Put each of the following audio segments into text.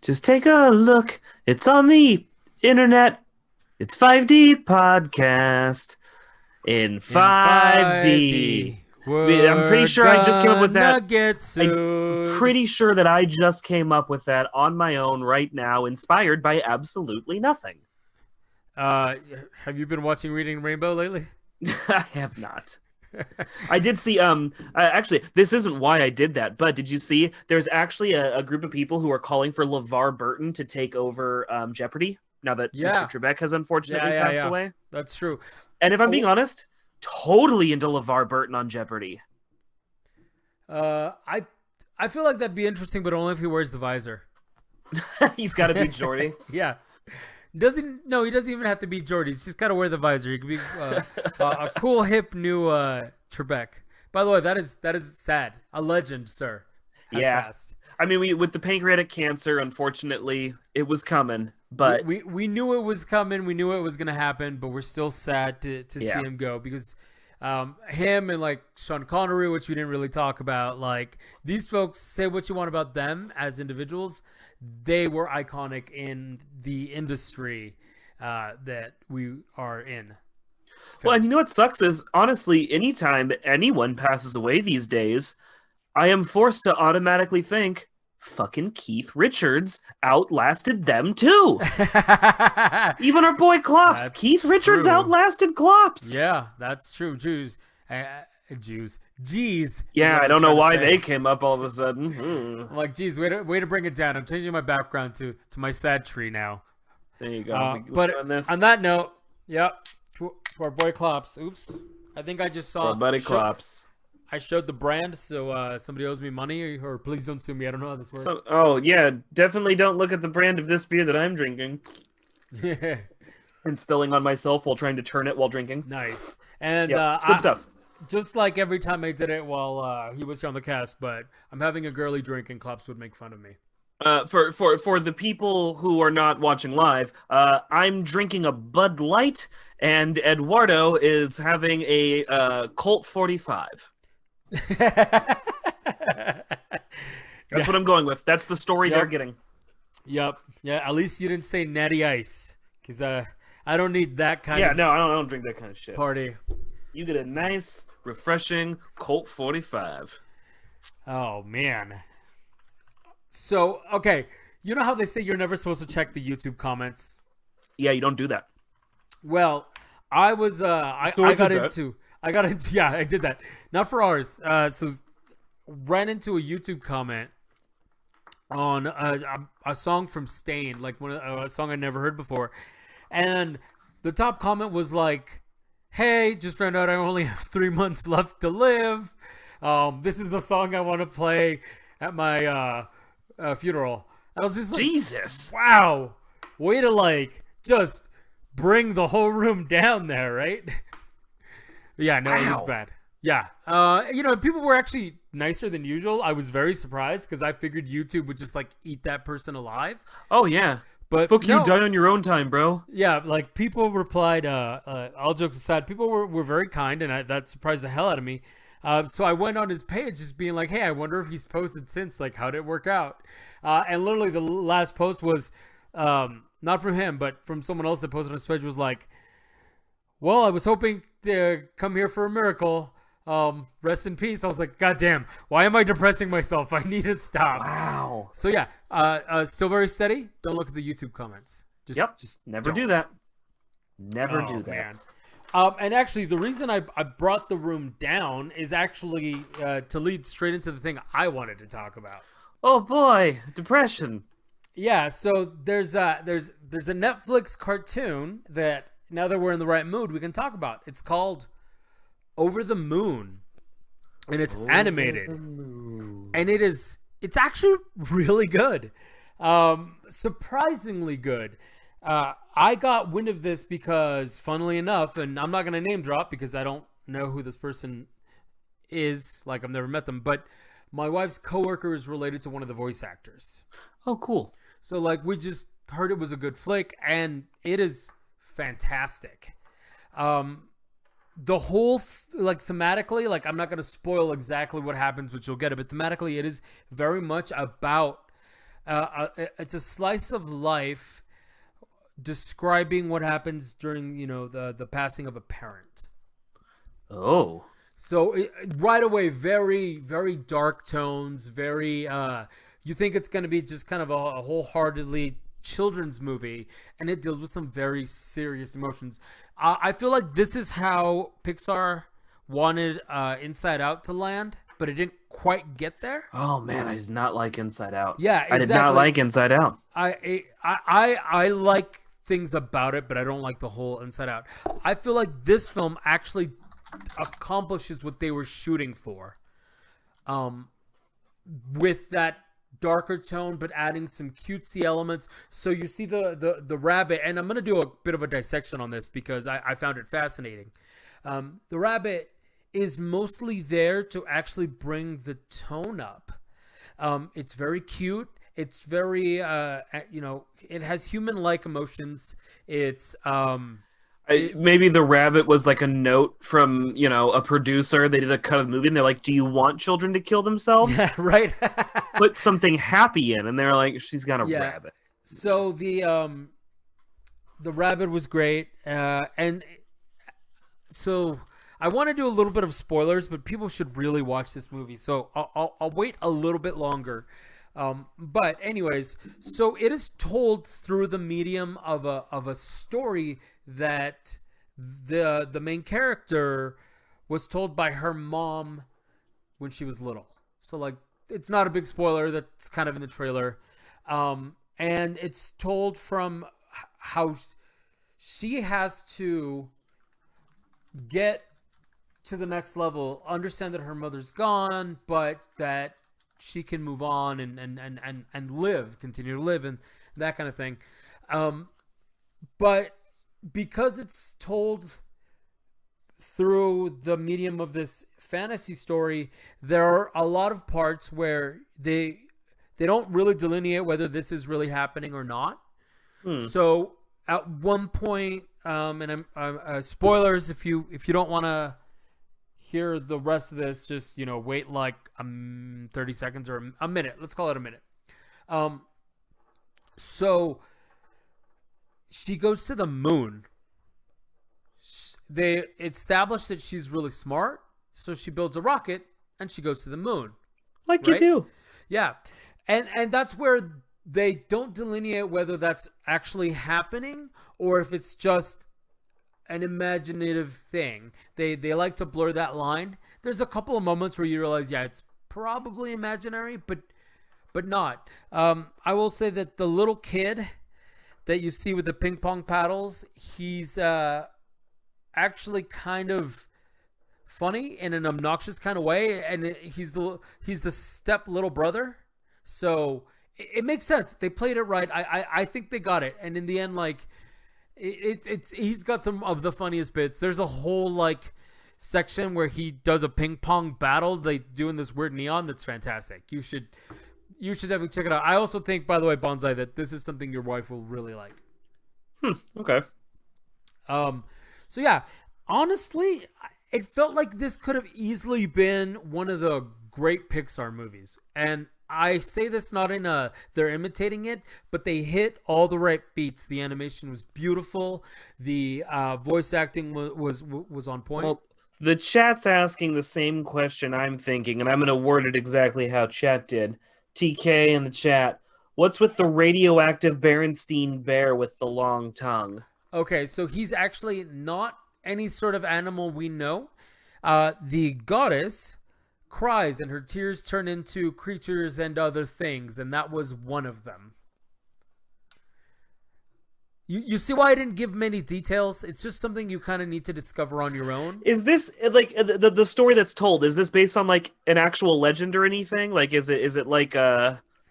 Just take a look. It's on the internet. It's 5D podcast in In 5D. 5D, I'm pretty we're sure I just came up with gonna that. get I'm sued. pretty sure that I just came up with that on my own right now, inspired by absolutely nothing. Uh, have you been watching Reading Rainbow lately? I have not. I did see actually this isn't why I did that, but did you see there's actually a group of people who are calling for LeVar Burton to take over Jeopardy now that Mr. Yeah, Trebek has yeah, unfortunately yeah, passed yeah. away? That's true. And if I'm being Oh, honest, totally into LeVar Burton on Jeopardy. I feel like that'd be interesting, but only if he wears the visor. He's got to be Jordy. Yeah. Doesn't no, he doesn't even have to be Jordy. He's just got to wear the visor. He could be a cool, hip new Trebek. By the way, that is sad. A legend, sir, has Yeah. passed. I mean, with the pancreatic cancer, unfortunately, it was coming, We, but we we knew it was coming. We knew it was gonna happen, but we're still sad to see yeah. him go because him and like Sean Connery, which we didn't really talk about, like these folks, say what you want about them as individuals, they were iconic in the industry that we are in. Well, Film. and you know what sucks is honestly, anytime anyone passes away these days, I am forced to automatically think fucking Keith Richards outlasted them too. Even our boy Klops, That's Keith Richards true. outlasted Klops. Yeah, that's true. Jews, Jeez is Yeah, what I I was don't know trying to why say. they came up all of a sudden. I'm like, geez, way to bring it down. I'm changing my background to my sad tree now. There you go. We But on this. on that note, yep, to our boy Klops. Oops, I think I just Our saw. buddy Klops. I showed the brand, so somebody owes me money, or please don't sue me. I don't know how this works. So, oh yeah, definitely don't look at the brand of this beer that I'm drinking and spilling on myself while trying to turn it while drinking. Nice. And Yep, it's good stuff. just like every time I did it while he was here on the cast, but I'm having a girly drink, and Klops would make fun of me. For the people who are not watching live, I'm drinking a Bud Light, and Eduardo is having a Colt 45. Yeah. That's what I'm going with. That's the story Yep. they're getting. Yep. Yeah. At least you didn't say Natty Ice, because I don't need that kind Yeah, of no, I don't drink that kind of shit. party. You get a nice, refreshing Colt 45. Oh man. So okay, you know how they say you're never supposed to check the YouTube comments? Yeah, you don't do that. Well, I was So I did that. I got into yeah, I did that. Not for ours. So ran into a YouTube comment on a song from Stain, like a song I never heard before. And the top comment was like, "Hey, just found out I only have 3 months left to live. This is the song I want to play at my funeral." I was just like, Jesus. wow, way to like just bring the whole room down there, right? Yeah, no, it was Wow. bad. Yeah, people were actually nicer than usual. I was very surprised because I figured YouTube would just like eat that person alive. Oh, yeah. But Fuck no, you, die on your own time, bro. yeah, like people replied. All jokes aside, people were very kind, and that surprised the hell out of me. So I went on his page, just being like, "Hey, I wonder if he's posted since. Like, how did it work out?" And literally, the last post was not from him, but from someone else that posted on his page was like, "Well, I was hoping to come here for a miracle. Rest in peace." I was like, "God damn, why am I depressing myself? I need to stop." Wow. So yeah, still very steady. Don't look at the YouTube comments. Just Never don't. do that. Never Oh, do that. man. And actually, the reason I brought the room down is actually to lead straight into the thing I wanted to talk about. Oh boy, depression. Yeah, so there's a Netflix cartoon that now that we're in the right mood, we can talk about. It's called Over the Moon, and it's animated, and it's actually really good, surprisingly good. I got wind of this because, funnily enough, and I'm not going to name drop because I don't know who this person is. Like, I've never met them, but my wife's coworker is related to one of the voice actors. Oh, cool. So, like, we just heard it was a good flick, and it is fantastic. The whole, thematically, like, I'm not going to spoil exactly what happens, but you'll get it, but thematically, it is very much about It's a slice of life describing what happens during the passing of a parent. Oh. So right away, very very dark tones. Very you think it's going to be just kind of a wholeheartedly children's movie, and it deals with some very serious emotions. I feel like this is how Pixar wanted Inside Out to land, but it didn't quite get there. Oh man, I did not like Inside Out. Yeah, I did not exactly. like Inside Out. I like things about it, but I don't like the whole Inside Out. I feel like this film actually accomplishes what they were shooting for, with that darker tone, but adding some cutesy elements. So you see the rabbit, and I'm gonna do a bit of a dissection on this because I found it fascinating. The rabbit is mostly there to actually bring the tone up. It's very cute. It's very, it has human-like emotions. It's, Maybe the rabbit was like a note from, a producer. They did a cut of the movie and they're like, do you want children to kill themselves? yeah, right. Put something happy in. And they're like, she's got a Yeah. rabbit. So the rabbit was great. And so I want to do a little bit of spoilers, but people should really watch this movie. So I'll wait a little bit longer. But anyways, so it is told through the medium of a story that the main character was told by her mom when she was little. So like, it's not a big spoiler. That's kind of in the trailer. And it's told from how she has to get to the next level, understand that her mother's gone, but that she can move on and live, continue to live, and that kind of thing. But because it's told through the medium of this fantasy story, there are a lot of parts where they don't really delineate whether this is really happening or not. So at one point, and I'm spoilers if you don't want to hear the rest of this, just wait like 30 seconds or a minute. Let's call it a minute. So she goes to the moon. They establish that she's really smart, so she builds a rocket and she goes to the moon. Like you do. Yeah. And that's where they don't delineate whether that's actually happening or if it's just an imaginative thing. They like to blur that line. There's a couple of moments where you realize, yeah, it's probably imaginary, but not. I will say that the little kid that you see with the ping pong paddles, he's actually kind of funny in an obnoxious kind of way, and he's the step little brother, so it makes sense. They played it right. I think they got it, and in the end, like it's he's got some of the funniest bits. There's a whole like section where he does a ping pong battle they do in this weird neon that's fantastic. You should definitely check it out. I also think, by the way, Bonsai, that this is something your wife will really like. Okay. So yeah, honestly, it felt like this could have easily been one of the great Pixar movies. And I say this not in they're imitating it, but they hit all the right beats. The animation was beautiful. The voice acting was on point. Well, the chat's asking the same question I'm thinking, and I'm going to word it exactly how chat did. TK in the chat, what's with the radioactive Berenstein bear with the long tongue? Okay, so he's actually not any sort of animal we know. The goddess cries and her tears turn into creatures and other things, and that was one of them. You see why I didn't give many details? It's just something you kind of need to discover on your own. Is this like the story that's told? Is this based on like an actual legend or anything? Like, is it like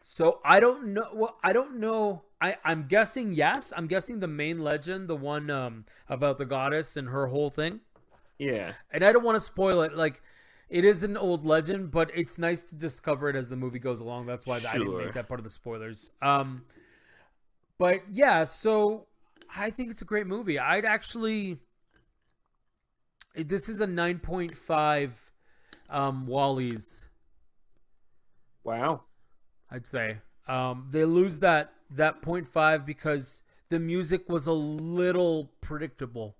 So I don't know. Well, I don't know. I'm guessing yes. I'm guessing the main legend, the one about the goddess and her whole thing. Yeah. And I don't want to spoil it. Like, it is an old legend, but it's nice to discover it as the movie goes along. That's why I didn't make that part of the spoilers. But yeah, so I think it's a great movie. This is a 9.5 Wally's. Wow. I'd say. They lose that point 0.5 because the music was a little predictable.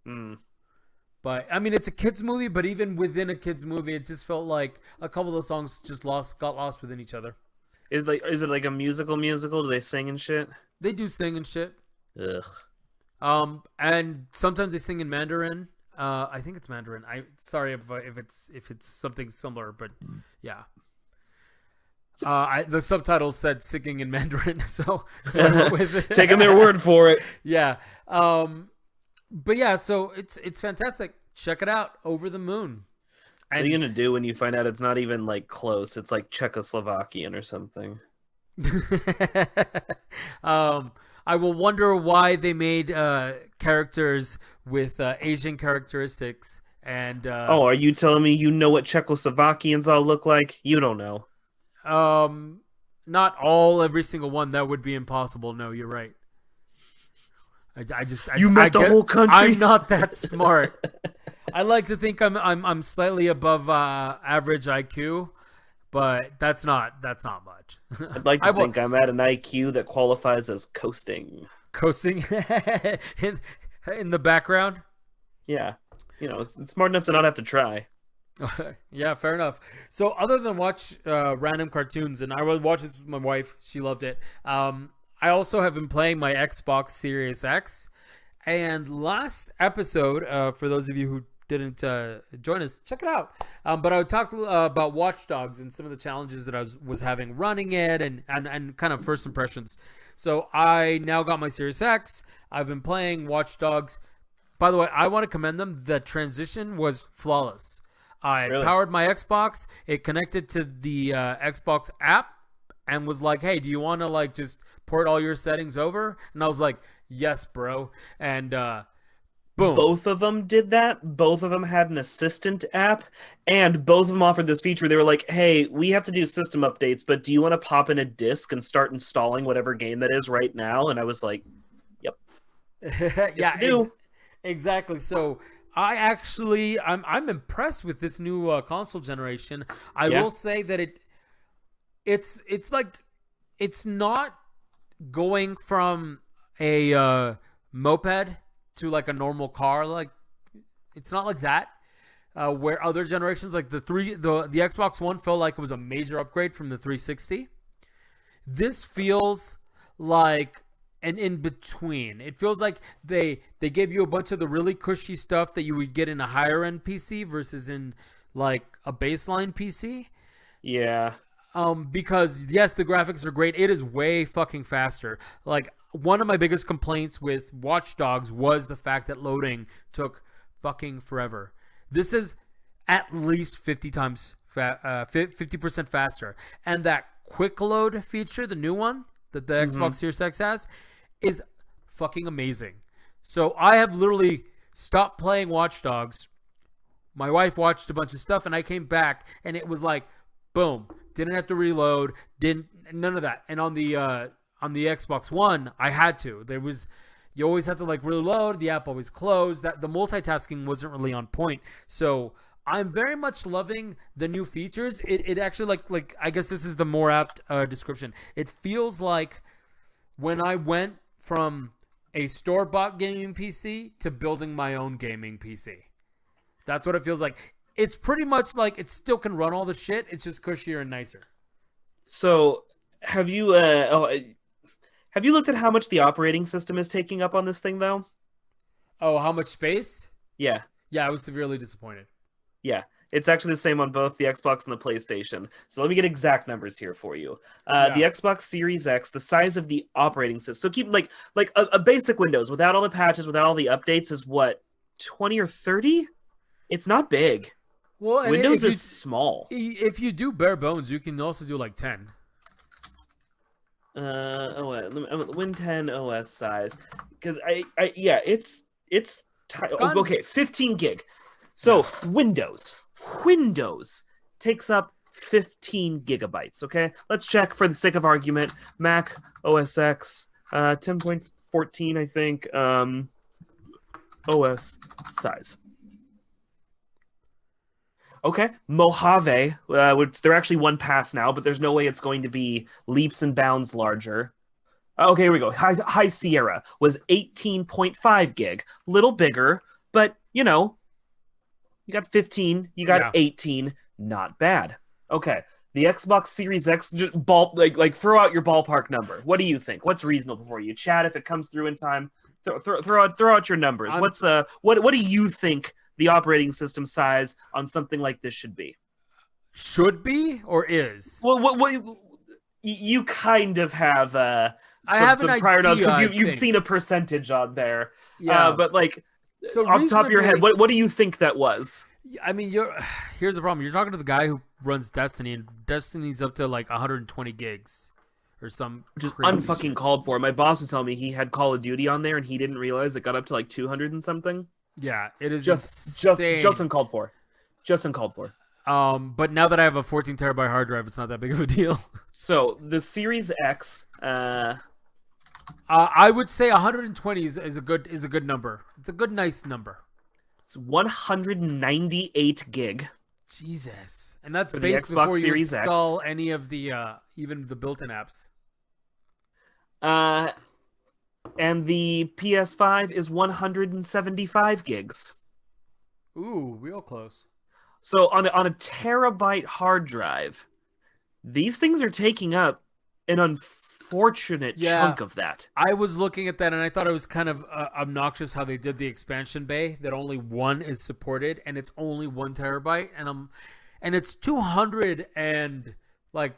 Mm. But I mean, it's a kids movie, but even within a kids movie, it just felt like a couple of the songs just got lost within each other. Is it like a musical? Do they sing and shit? They do sing and shit. Ugh. And sometimes they sing in Mandarin. I think it's Mandarin. Sorry if it's something similar, but yeah. The subtitles said singing in Mandarin, so with it. Taking their word for it. Yeah. But yeah, so it's fantastic. Check it out, Over the Moon. What are you gonna do when you find out it's not even like close? It's like Czechoslovakian or something. I will wonder why they made characters with Asian characteristics. And oh, are you telling me you know what Czechoslovakians all look like? You don't know. Not every single one. That would be impossible. No, you're right. You met the whole country. I'm not that smart. I like to think I'm slightly above average IQ, but that's not much. I'd like to think I'm at an IQ that qualifies as coasting. Coasting in the background. Yeah, it's smart enough to not have to try. Yeah, fair enough. So other than watch random cartoons, and I would watch this with my wife. She loved it. I also have been playing my Xbox Series X. And last episode, for those of you who didn't join us, check it out. But I talked about Watch Dogs and some of the challenges that I was having running it and kind of first impressions. So I now got my Series X. I've been playing Watch Dogs. By the way, I want to commend them. The transition was flawless. I powered my Xbox. It connected to the Xbox app and was like, hey, do you want to like just port all your settings over? And I was like, yes, bro. And boom. Both of them did that. Both of them had an assistant app, and both of them offered this feature. They were like, hey, we have to do system updates, but do you want to pop in a disk and start installing whatever game that is right now? And I was like, yep. Yeah, I do. Exactly. So I'm impressed with this new console generation. I will say that it's like it's not going from a moped to like a normal car. Like it's not like that. Where other generations like the Xbox One felt like it was a major upgrade from the 360. This feels like an in between. It feels like they gave you a bunch of the really cushy stuff that you would get in a higher end PC versus in like a baseline PC. Yeah. Because yes, the graphics are great. It is way fucking faster. Like one of my biggest complaints with Watch Dogs was the fact that loading took fucking forever. This is at least 50% faster. And that quick load feature, the new one that the Xbox Series X has, is fucking amazing. So I have literally stopped playing Watch Dogs. My wife watched a bunch of stuff and I came back and it was like, boom, didn't have to reload, none of that. And on the Xbox One, I had to. You always had to like reload, the app always closed. That the multitasking wasn't really on point. So I'm very much loving the new features. It actually like I guess this is the more apt description. It feels like when I went from a store-bought gaming PC to building my own gaming PC. That's what it feels like. It's pretty much like it still can run all the shit. It's just cushier and nicer. So have you looked at how much the operating system is taking up on this thing though? Oh, how much space? Yeah. Yeah, I was severely disappointed. Yeah. It's actually the same on both the Xbox and the PlayStation. So let me get exact numbers here for you. The Xbox Series X, the size of the operating system. So keep like a basic Windows without all the patches, without all the updates is what, 20 or 30? It's not big. Well, Windows is small. If you do bare bones, you can also do like 10. Win 10 OS size, because it's okay, 15 gig. So Windows takes up 15 gigabytes. Okay, let's check for the sake of argument. Mac OS X 10.14, I think. OS size. Okay, Mojave, which they're actually one pass now, but there's no way it's going to be leaps and bounds larger. Okay, here we go. High Sierra was 18.5 gig, little bigger, but you got 15, you got Yeah. 18, not bad. Okay, the Xbox Series X, just ball like throw out your ballpark number. What do you think? What's reasonable for you, Chad? If it comes through in time, throw out your numbers. I'm What do you think the operating system size on something like this should be? should be or is. What you kind of have I have an some prior knowledge idea, because I you've think. seen a percentage on there. Yeah. But like So off the top of your head, reasonably, what do you think that was? I mean, here's the problem. You're talking to the guy who runs Destiny, and Destiny's up to like 120 gigs or some Just crazy unfucking shit. called for. My boss was telling me he had Call of Duty on there and he didn't realize it got up to like 200 and something. Yeah, it is Just insane. just uncalled for. Just uncalled for. But now that I have a 14 terabyte hard drive, it's not that big of a deal. So the Series X, I would say 120 is a good number. It's a good nice number. it's 198 gig. Jesus, and that's For the based Xbox before you Series X. install any of the even the built-in apps. Uh, and the PS5 is 175 gigs. Ooh, real close. So on a terabyte hard drive, these things are taking up an unfortunate Yeah. chunk of that. I was looking at that and I thought it was kind of obnoxious how they did the expansion bay that only one is supported and it's only 1 terabyte and it's 200 and like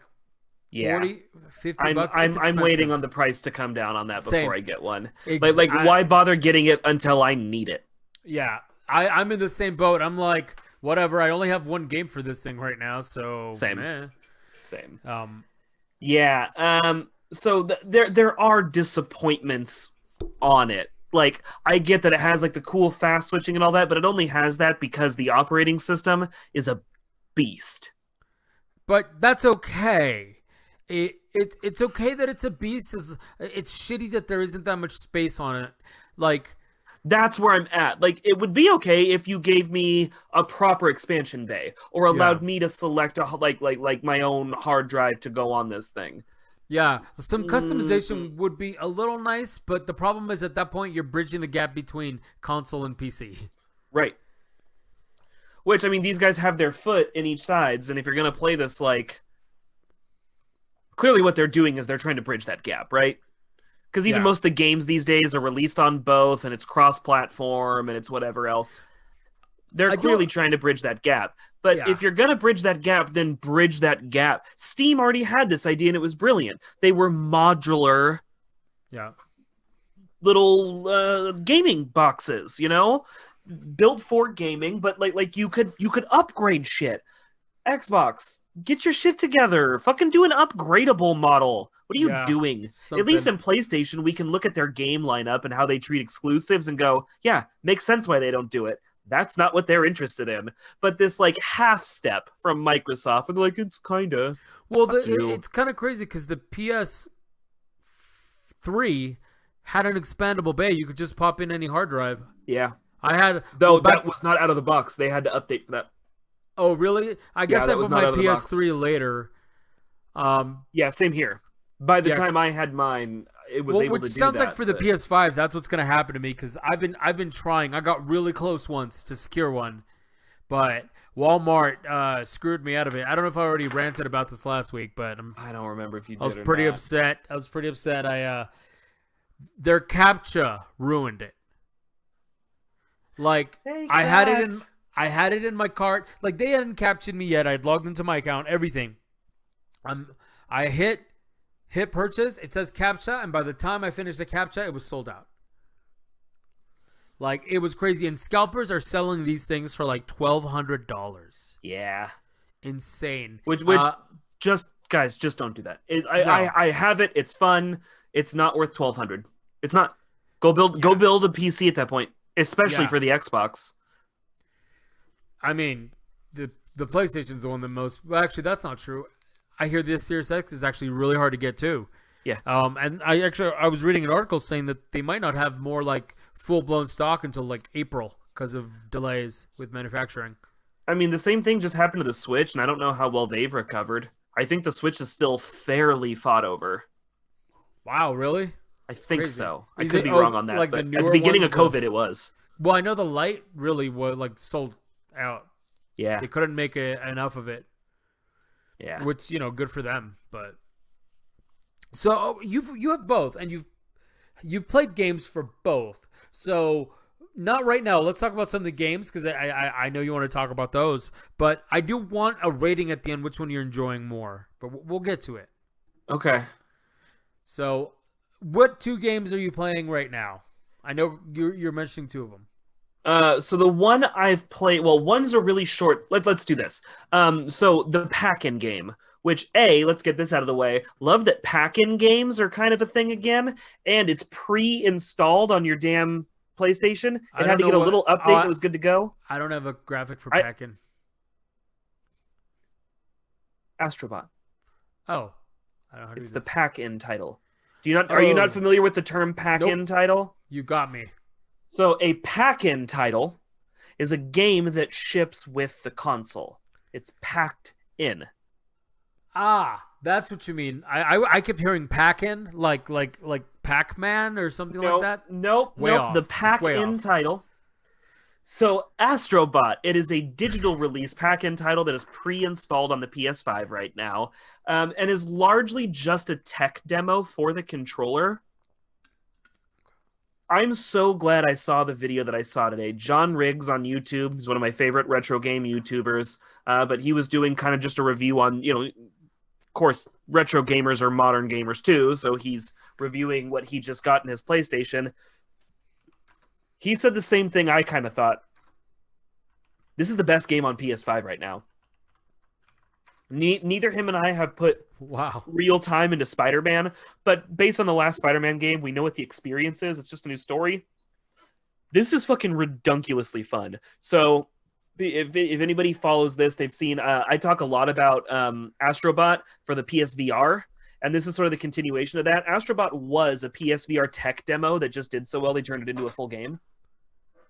Yeah. 40, 50 I'm bucks. I'm It's I'm waiting expensive. on the price to come down on that Same. before I get one. Ex- Like I- why bother getting it until I need it? Yeah, I'm in the same boat. I'm like, whatever. I only have one game for this thing right now, so Same. meh. Same. Um, Yeah. So there are disappointments on it. Like I get that it has like the cool fast switching and all that, but it only has that because the operating system is a beast. but that's okay. It's okay that it's a beast. It's shitty that there isn't that much space on it. Like, That's where I'm at. Like it would be okay if you gave me a proper expansion bay or allowed Yeah. me to select a like my own hard drive to go on this thing. yeah, some customization would be a little nice, but the problem is at that point you're bridging the gap between console and PC. Right. Which I mean these guys have their foot in each sides and if you're going to play this like clearly what they're doing is they're trying to bridge that gap, right? Because even Yeah. most of the games these days are released on both and it's cross-platform and it's whatever else. They're I clearly don't- trying to bridge that gap. But Yeah. if you're going to bridge that gap, then bridge that gap. Steam already had this idea and it was brilliant. They were modular Yeah. little gaming boxes, built for gaming, but like you could upgrade shit. Xbox, get your shit together. Fucking do an upgradable model. What are you Yeah, doing? At least something. in PlayStation, we can look at their game lineup and how they treat exclusives and go, yeah, makes sense why they don't do it. That's not what they're interested in. But this like half step from Microsoft, and like it's kinda Well, fuck you. it's kind of crazy because the PS3 had an expandable bay. You could just pop in any hard drive. Yeah. I had Though well, back- that was not out of the box. They had to update for that. Oh, really? I guess I that was put not my out of the box. PS3 later. Yeah, same here. By the Yeah. time I had mine, it was Well, able which to do sounds that. like for the but- PS5, that's what's gonna happen to me because I've been trying. I got really close once to secure one, but Walmart screwed me out of it. I don't know if I already ranted about this last week, but I don't remember if you did I was or pretty not. upset. Their CAPTCHA ruined it. Like Take I had it in that. I had it in my cart. Like they hadn't captured me yet. I'd logged into my account, everything. I hit purchase. It says CAPTCHA, and by the time I finished the CAPTCHA, it was sold out. Like it was crazy. And scalpers are selling these things for like $1,200. Yeah. Insane. Which Uh, just guys, just don't do that. No. I have it. It's fun. It's not worth 1,200. It's not. Go build a PC at that point, especially Yeah. for the Xbox. I mean, the PlayStation's the one that most. Well, actually, that's not true. I hear the Series X is actually really hard to get too. Yeah. And I was reading an article saying that they might not have more like full blown stock until like April because of delays with manufacturing. I mean, the same thing just happened to the Switch, and I don't know how well they've recovered. I think the Switch is still fairly fought over. Wow, really? I It's think crazy. so. I Is could it be wrong on that, like the but at the newer beginning ones? of COVID, it was. Well, I know the light really was like sold out. Yeah, They couldn't make enough of it, yeah. which good for them. But so you have both, and you've played games for both. So not right now. Let's talk about some of the games because I know you want to talk about those, but I do want a rating at the end, which one you're enjoying more. But we'll get to it. Okay. So, what two games are you playing right now? I know you're mentioning two of them. So the one I've played, well, one's a really short. Let's do this. So the pack-in game, which let's get this out of the way. Love that pack-in games are kind of a thing again, and it's pre-installed on your damn PlayStation. I It don't had to know get a what. little update. And it was good to go. I don't have a graphic for I packing. Astrobot. Oh, I don't know how to It's do the this. pack-in title. Do you not? Are you not Oh, familiar with the term pack-in nope. title? You got me. So a pack-in title is a game that ships with the console. It's packed in. Ah, that's what you mean. I kept hearing Pac-In, like Pac-Man or something like that. Nope. Way off. The It's way pack-in off. title. So Astrobot, it is a digital release pack-in title that is pre-installed on the PS5 right now, and is largely just a tech demo for the controller. I'm so glad I saw the video that I saw today. John Riggs on YouTube, he's one of my favorite retro game YouTubers, but he was doing kind of just a review on, of course, retro gamers are modern gamers too, so he's reviewing what he just got in his PlayStation. He said the same thing I kind of thought. This is the best game on PS5 right now. Neither him and I have put Wow. real time into Spider-Man, but based on the last Spider-Man game, we know what the experience is. It's just a new story. This is fucking redunculously fun. So if anybody follows this, they've seen I talk a lot about Astrobot for the PSVR, and this is sort of the continuation of that. Astrobot was a PSVR tech demo that just did so well they turned it into a full game.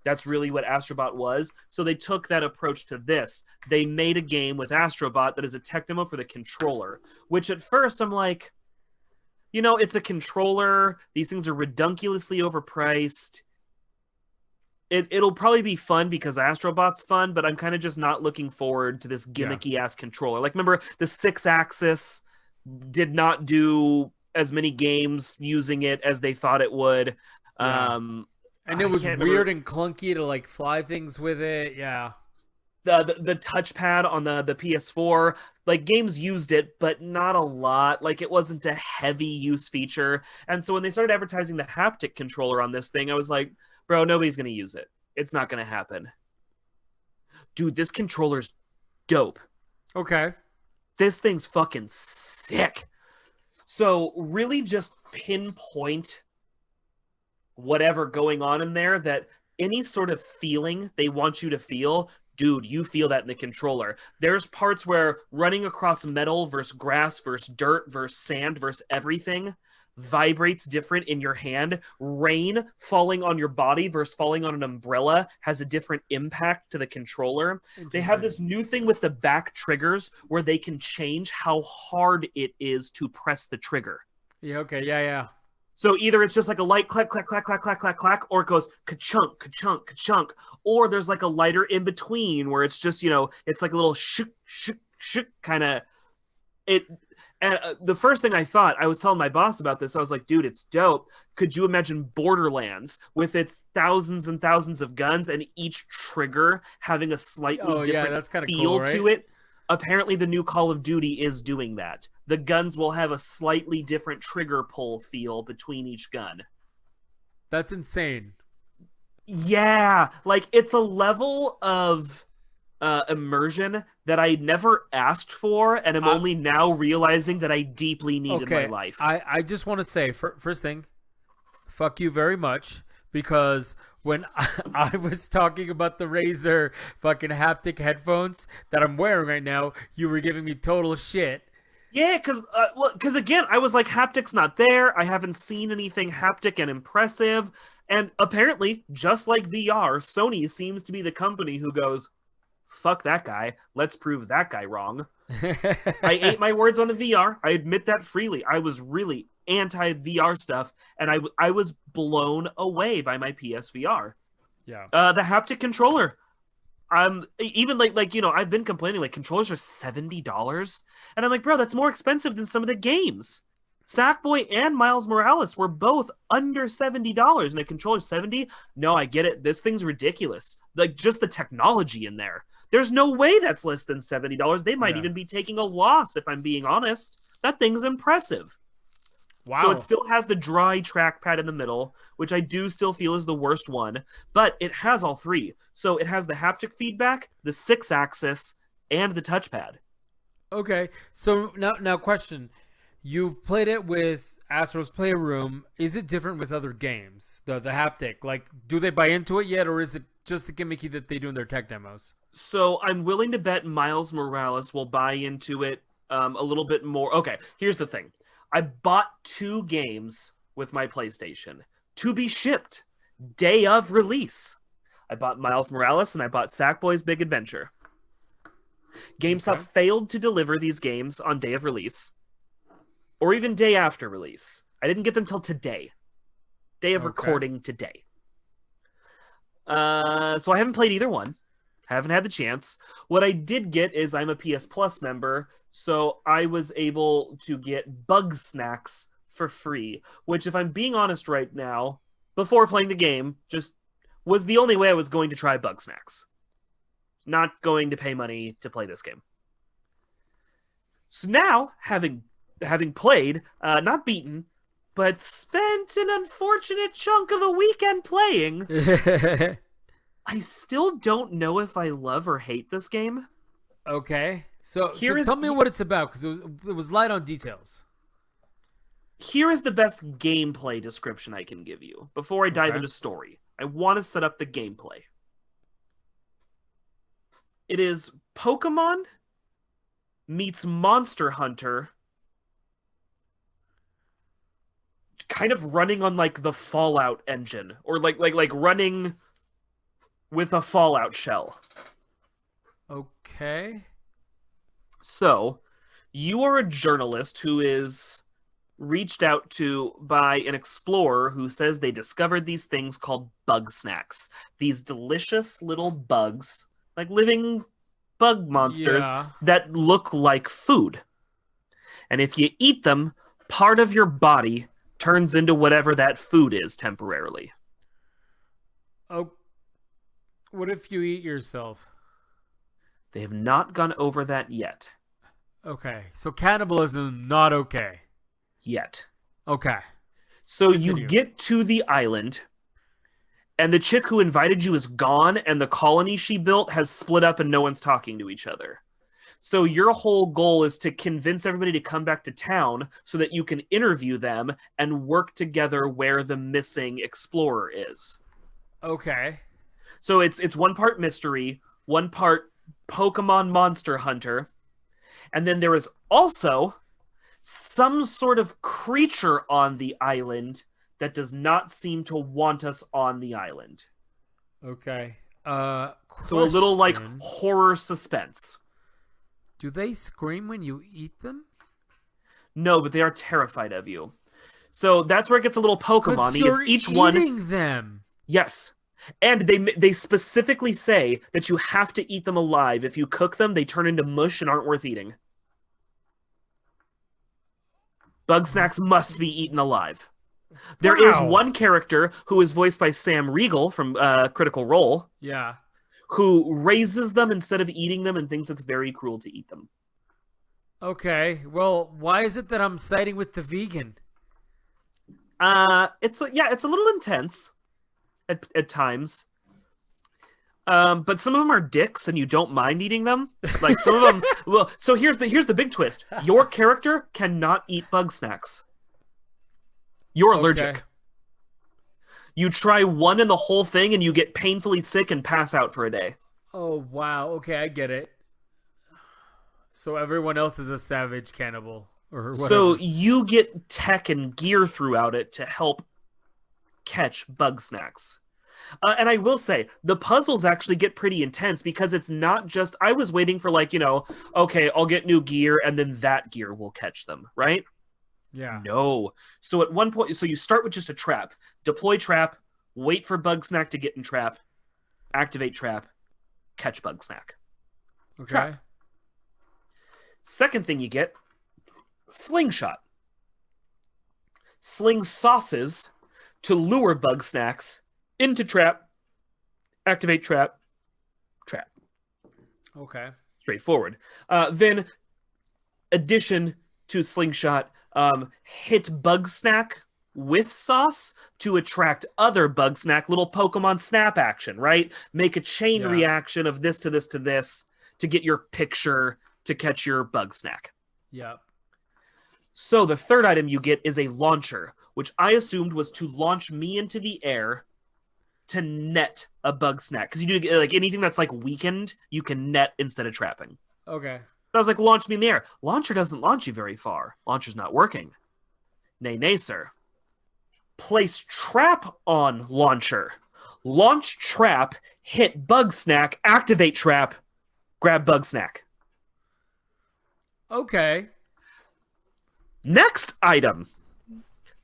That's really what Astrobot was. So they took that approach to this. They made a game with Astrobot that is a tech demo for the controller, which at first I'm like, it's a controller. These things are redunculously overpriced. It'll probably be fun because Astrobot's fun, but I'm kind of just not looking forward to this gimmicky ass controller. Like, remember the 6-axis did not do as many games using it as they thought it would. Yeah. And it was weird and clunky to like fly things with it. Yeah. The touchpad on the PS4, like games used it, but not a lot. Like it wasn't a heavy use feature. And so when they started advertising the haptic controller on this thing, I was like, bro, nobody's gonna use it. It's not gonna happen. Dude, this controller's dope. Okay. This thing's fucking sick. So really just pinpoint whatever going on in there, that any sort of feeling they want you to feel, dude, you feel that in the controller. There's parts where running across metal versus grass versus dirt versus sand versus everything vibrates different in your hand. Rain falling on your body versus falling on an umbrella has a different impact to the controller. They have this new thing with the back triggers where they can change how hard it is to press the trigger. Yeah, okay, yeah. So either it's just like a light clack, clack, clack, clack, clack, clack, clack, or it goes ka-chunk, ka-chunk, ka-chunk, or there's like a lighter in between where it's just, it's like a little shook, shook, shook kind of it. And the first thing I thought, I was telling my boss about this, I was like, dude, it's dope. Could you imagine Borderlands with its thousands and thousands of guns and each trigger having a slightly different that's kinda feel cool, right? to it? Apparently the new Call of Duty is doing that. The guns will have a slightly different trigger pull feel between each gun. That's insane. Yeah, like it's a level of immersion that I never asked for, and I'm only now realizing that I deeply need in my life. I just want to say, first thing, fuck you very much, because when I was talking about the Razer fucking haptic headphones that I'm wearing right now, you were giving me total shit. Yeah, because again, I was like, haptic's not there. I haven't seen anything haptic and impressive. And apparently, just like VR, Sony seems to be the company who goes, fuck that guy. Let's prove that guy wrong. I ate my words on the VR. I admit that freely. I was really anti VR stuff, and I was blown away by my PSVR. Yeah. The haptic controller. Even like I've been complaining like controllers are $70, and I'm like, bro, that's more expensive than some of the games. Sackboy and Miles Morales were both under $70, and a controller 70. No, I get it. This thing's ridiculous. Like just the technology in there. There's no way that's less than $70. They might even be taking a loss, if I'm being honest. That thing's impressive. Wow. So it still has the dry trackpad in the middle, which I do still feel is the worst one, but it has all three. So it has the haptic feedback, the 6-axis, and the touchpad. Okay. So now question. You've played it with Astro's Playroom. Is it different with other games? The haptic, like, do they buy into it yet, or is it just the gimmicky that they do in their tech demos? So I'm willing to bet Miles Morales will buy into it a little bit more. Okay, here's the thing. I bought 2 games with my PlayStation to be shipped day of release. I bought Miles Morales and I bought Sackboy's Big Adventure. GameStop failed to deliver these games on day of release, or even day after release. I didn't get them till today. Day of recording today. So I haven't played either one. Haven't had the chance. What I did get is I'm a PS Plus member, so I was able to get Bug Snacks for free, which, if I'm being honest right now, before playing the game, just was the only way I was going to try Bug Snacks. Not going to pay money to play this game. So now, having played, not beaten, but spent an unfortunate chunk of the weekend playing, I still don't know if I love or hate this game. Okay. So tell me what it's about, because it was light on details. Here is the best gameplay description I can give you. Before I dive into story, I want to set up the gameplay. It is Pokemon meets Monster Hunter, kind of running on like the Fallout engine, or like running with a Fallout shell. Okay. So, you are a journalist who is reached out to by an explorer who says they discovered these things called bug snacks. These delicious little bugs, like living bug monsters that look like food. And if you eat them, part of your body turns into whatever that food is temporarily. Oh, what if you eat yourself? They have not gone over that yet. Okay, so cannibalism, not okay. Yet. Okay. So you get to the island, and the chick who invited you is gone, and the colony she built has split up and no one's talking to each other. So your whole goal is to convince everybody to come back to town so that you can interview them and work together where the missing explorer is. Okay. So it's one part mystery, one part Pokemon Monster Hunter, and then there is also some sort of creature on the island that does not seem to want us on the island. Okay. So a little like horror suspense. Do they scream when you eat them? No, but they are terrified of you. So that's where it gets a little Pokemon-y. You're each eating them. Yes. And they specifically say that you have to eat them alive. If you cook them, they turn into mush and aren't worth eating. Bug snacks must be eaten alive. There is one character who is voiced by Sam Riegel from Critical Role. Yeah. Who raises them instead of eating them and thinks it's very cruel to eat them. Okay. Well, why is it that I'm siding with the vegan? It's a little intense at times. But some of them are dicks and you don't mind eating them. Like some of them well, so here's the big twist. Your character cannot eat bug snacks. You're allergic. Okay. You try one in the whole thing and you get painfully sick and pass out for a day. Oh, wow. Okay, I get it. So everyone else is a savage cannibal or whatever. So you get tech and gear throughout it to help catch bug snacks. And I will say, the puzzles actually get pretty intense because it's not just, I was waiting for like, okay, I'll get new gear and then that gear will catch them, right? Yeah. No. So at one point, so you start with just a trap, deploy trap, wait for Bugsnak to get in trap, activate trap, catch Bugsnak. Okay. Trap. Second thing you get, slingshot. Sling sauces to lure Bugsnax into trap, activate trap, trap. Okay. Straightforward. Then, addition to slingshot, hit Bugsnak with sauce to attract other Bugsnak, little Pokemon snap action, right? Make a chain reaction of this to this to this to get your picture to catch your Bugsnak. Yep. So the third item you get is a launcher, which I assumed was to launch me into the air to net a Bugsnak. Because you do like anything that's like weakened, you can net instead of trapping. Okay. I was like, launch me in the air. Launcher doesn't launch you very far. Launcher's not working. Nay, sir. Place trap on launcher. Launch trap, hit Bugsnak, activate trap, grab Bugsnak. Okay. Next item.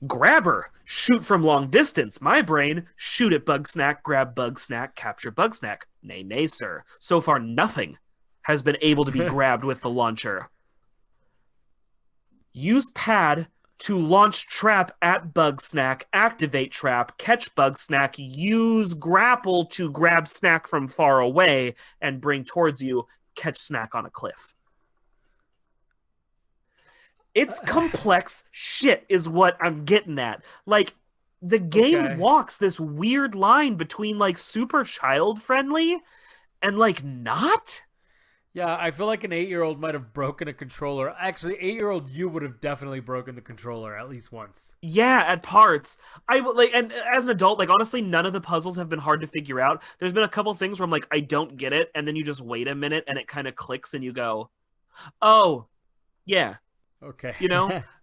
Grabber. Shoot from long distance. My brain. Shoot at Bugsnak, grab Bugsnak, capture Bugsnak. Nay, sir. So far, nothing has been able to be grabbed with the launcher. Use pad to launch trap at Bugsnak, activate trap, catch Bugsnak, use grapple to grab snack from far away and bring towards you, catch snack on a cliff. It's complex shit is what I'm getting at. Like, the game walks this weird line between, like, super child-friendly and, like, not. Yeah, I feel like an 8-year-old might have broken a controller. Actually, 8-year-old you would have definitely broken the controller at least once. Yeah, at parts. And as an adult, like, honestly, none of the puzzles have been hard to figure out. There's been a couple things where I'm like, I don't get it, and then you just wait a minute and it kind of clicks and you go, oh, yeah. Okay.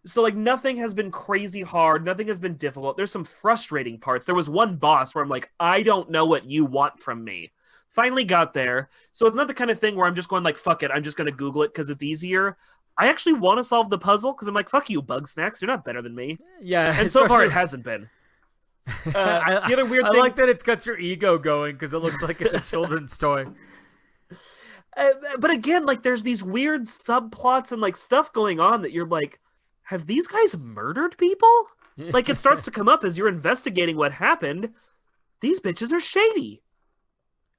So like nothing has been crazy hard. Nothing has been difficult. There's some frustrating parts. There was one boss where I'm like, I don't know what you want from me. Finally got there. So it's not the kind of thing where I'm just going like, fuck it. I'm just going to Google it because it's easier. I actually want to solve the puzzle because I'm like, fuck you, Bugsnax. You're not better than me. Yeah. And so far it hasn't been. The other weird thing. I like that it's got your ego going because it looks like it's a children's toy. But again, like there's these weird subplots and like stuff going on that you're like, have these guys murdered people? Like it starts to come up as you're investigating what happened. These bitches are shady.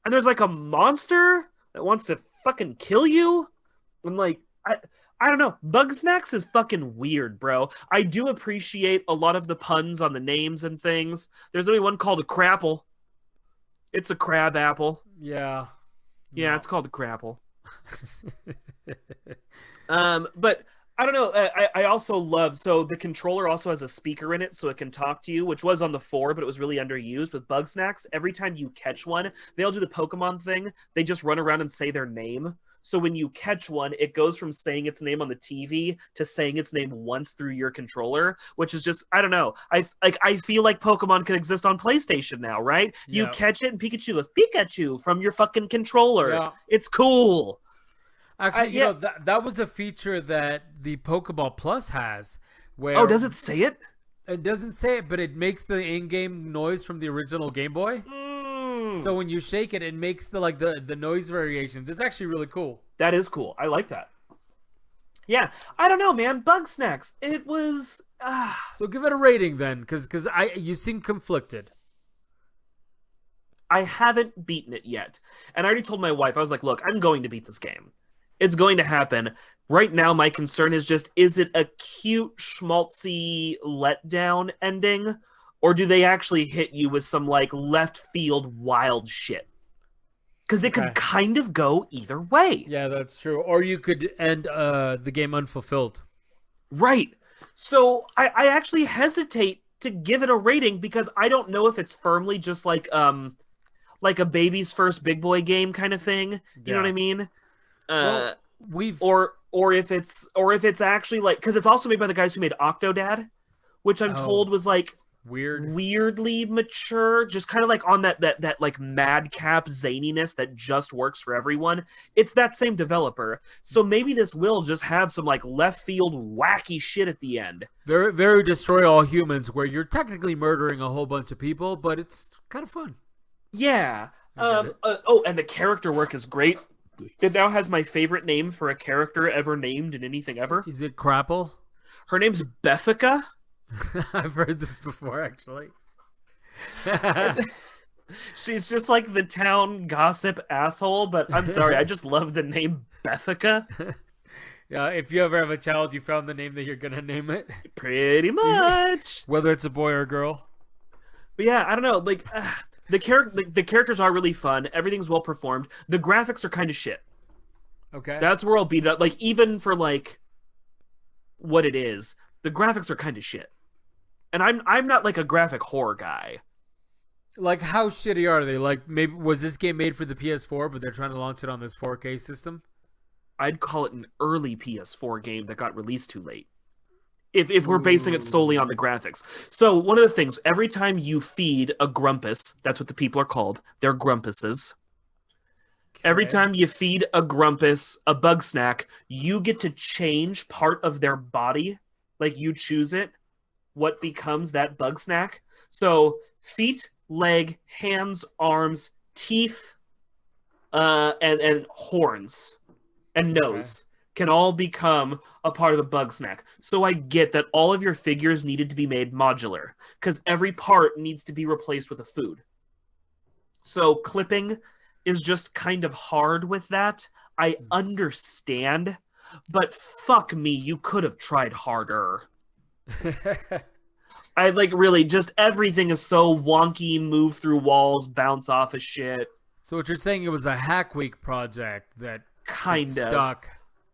And there's like a monster that wants to fucking kill you. I'm like, I don't know. Bugsnax is fucking weird, bro. I do appreciate a lot of the puns on the names and things. There's only one called a Crapple. It's a crab apple. Yeah. Yeah, it's called a Crapple. But I don't know. I also love, so the controller also has a speaker in it so it can talk to you, which was on the 4, but it was really underused with Bugsnax. Every time you catch one, they'll do the Pokemon thing. They just run around and say their name. So when you catch one, it goes from saying its name on the TV to saying its name once through your controller, which is just, I don't know. I feel like Pokemon could exist on PlayStation now, right? Yeah. You catch it and Pikachu goes, Pikachu, from your fucking controller. Yeah. It's cool. Actually, that was a feature that the Pokeball Plus has. Where Oh, does it say it? It doesn't say it, but it makes the in-game noise from the original Game Boy. So when you shake it, it makes the noise variations. It's actually really cool. That is cool. I like that. Yeah, I don't know, man. Bugsnax. It was. So give it a rating then, because you seem conflicted. I haven't beaten it yet, and I already told my wife. I was like, "Look, I'm going to beat this game. It's going to happen." Right now, my concern is just: is it a cute, schmaltzy letdown ending? Or do they actually hit you with some, like, left field wild shit? Because it could kind of go either way. Yeah, that's true. Or you could end the game unfulfilled. Right. So I actually hesitate to give it a rating because I don't know if it's firmly just like a baby's first big boy game kind of thing. You know what I mean? Or if it's actually like, because it's also made by the guys who made Octodad, which I'm told was like Weird. weirdly mature, just kind of like on that like madcap zaniness that just works for everyone. It's that same developer, so maybe this will just have some like left field wacky shit at the end. Very, very Destroy All Humans, where you're technically murdering a whole bunch of people, but it's kind of fun. Yeah. It. Oh, and the character work is great. It now has my favorite name for a character ever named in anything ever. Is it Crapple? Her name's Bethica. I've heard this before, actually. She's just like the town gossip asshole, but I'm sorry, I just love the name Bethica. Yeah, if you ever have a child, you found the name that you're gonna name it, Pretty much. whether it's a boy or a girl. But yeah, I don't know. Like the characters are really fun. Everything's well performed. The graphics are kind of shit. Okay. That's where I'll beat it up. Like even for like what it is, the graphics are kind of shit. And I'm not like a graphic horror guy. Like, how shitty are they? Like, maybe was this game made for the PS4, but they're trying to launch it on this 4K system? I'd call it an early PS4 game that got released too late. If we're basing it solely on the graphics. So one of the things, every time you feed a grumpus, that's what the people are called. They're grumpuses. Every Okay. time you feed a grumpus a bug snack, you get to change part of their body. Like you choose it, what becomes that bug snack. So feet, leg, hands, arms, teeth, and horns and nose can all become a part of a bug snack. So I get that all of your figures needed to be made modular because every part needs to be replaced with a food. So clipping is just kind of hard with that. I understand, but fuck me, you could have tried harder. I like really just everything is so wonky, move through walls, bounce off of shit. So what you're saying, it was a Hack Week project that Kind of. stuck.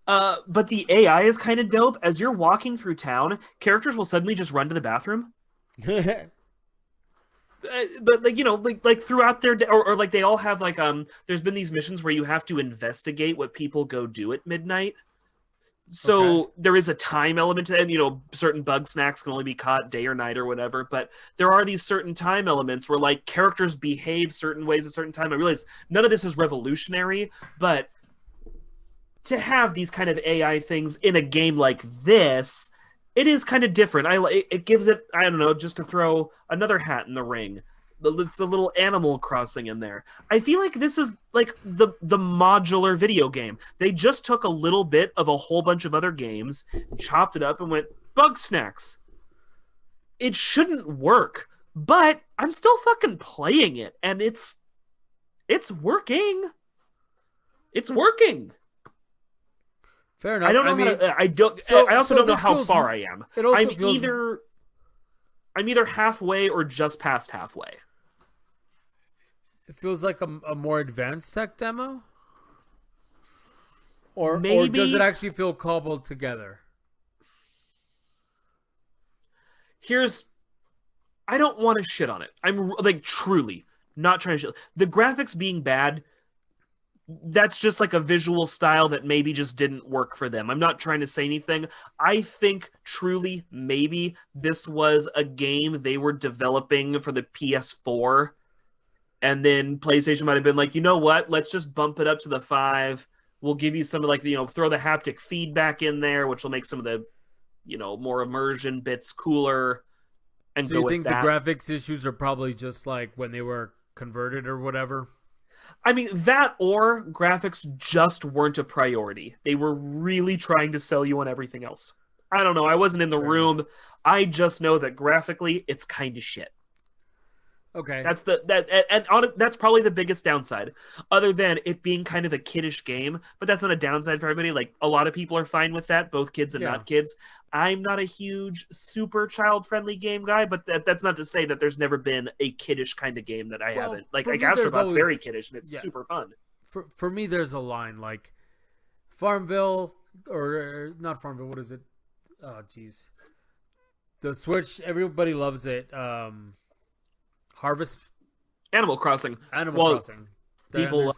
But the AI is kind of dope. As you're walking through town, characters will suddenly just run to the bathroom. But like like throughout their day, or like they all have like there's been these missions where you have to investigate what people go do at midnight. So there is a time element to it, and certain bug snacks can only be caught day or night or whatever, but there are these certain time elements where like characters behave certain ways at a certain time. I realize none of this is revolutionary, but to have these kind of AI things in a game like this, it is kind of different. It gives it, I don't know, just to throw another hat in the ring. It's a little Animal Crossing in there. I feel like this is like the modular video game. They just took a little bit of a whole bunch of other games, chopped it up, and went bug snacks. It shouldn't work, but I'm still fucking playing it, and it's working. It's working. Fair enough. I don't know I also don't know how far I am. It also I'm feels either halfway or just past halfway. It feels like a more advanced tech demo? Or Maybe. does it actually feel cobbled together? I don't want to shit on it. I'm like truly not trying to shit. The graphics being bad, that's just like a visual style that maybe just didn't work for them. I'm not trying to say anything. I think truly maybe this was a game they were developing for the PS4, and then PlayStation might have been like, you know what? Let's just bump it up to the 5. We'll give you some of like throw the haptic feedback in there, which will make some of the more immersion bits cooler. And so go you with think that. the graphics issues are probably just like when they were converted or whatever? I mean, that or graphics just weren't a priority. They were really trying to sell you on everything else. I don't know. I wasn't in the room. I just know that graphically, it's kind of shit. Okay. That's probably the biggest downside, other than it being kind of a kiddish game. But that's not a downside for everybody. Like a lot of people are fine with that, both kids and not kids. I'm not a huge super child-friendly game guy, but that's not to say that there's never been a kiddish kind of game that I haven't. Like Astrobot's very kiddish and it's super fun. For me, there's a line like Farmville or not Farmville. What is it? Oh, geez. The Switch. Everybody loves it. Harvest. Animal Crossing. Crossing. People